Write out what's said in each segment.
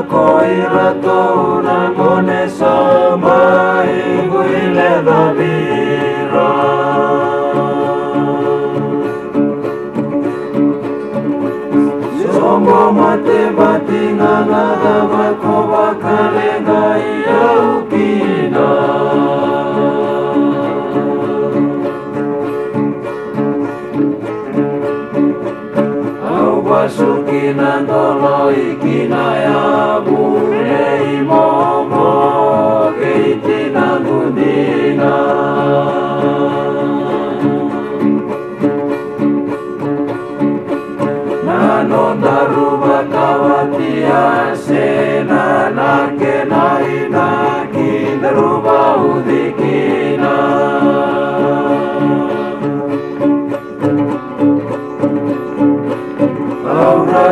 koirato na mone sama iguile davira. Sombo mate batinga nada bako bakalenga iaukina. Basuki nandolo ikina ya bule imomo keiti nangudina. Nano daruba kawati asena nake nainaki daruba udikina.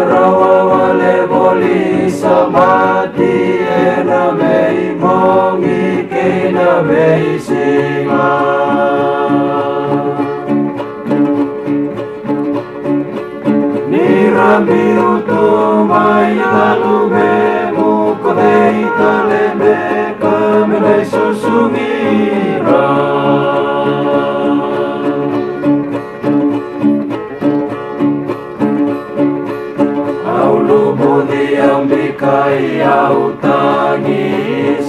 Rawa wale boli samati ena mei mongi kena mei singa. Nirami utumai talume mukodei taleme kamene susungira. Ambikai autangi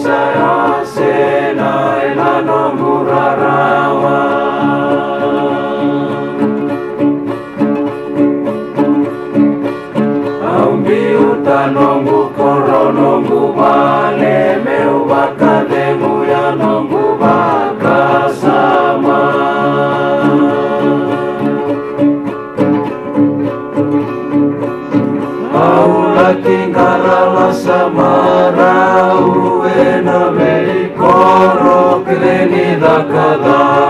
saya sena elano murarawa. Ambi utanongu koronongu bale meu bakale muyanongu bakasama. Tinggallah samara uena mei koro kreni dakada.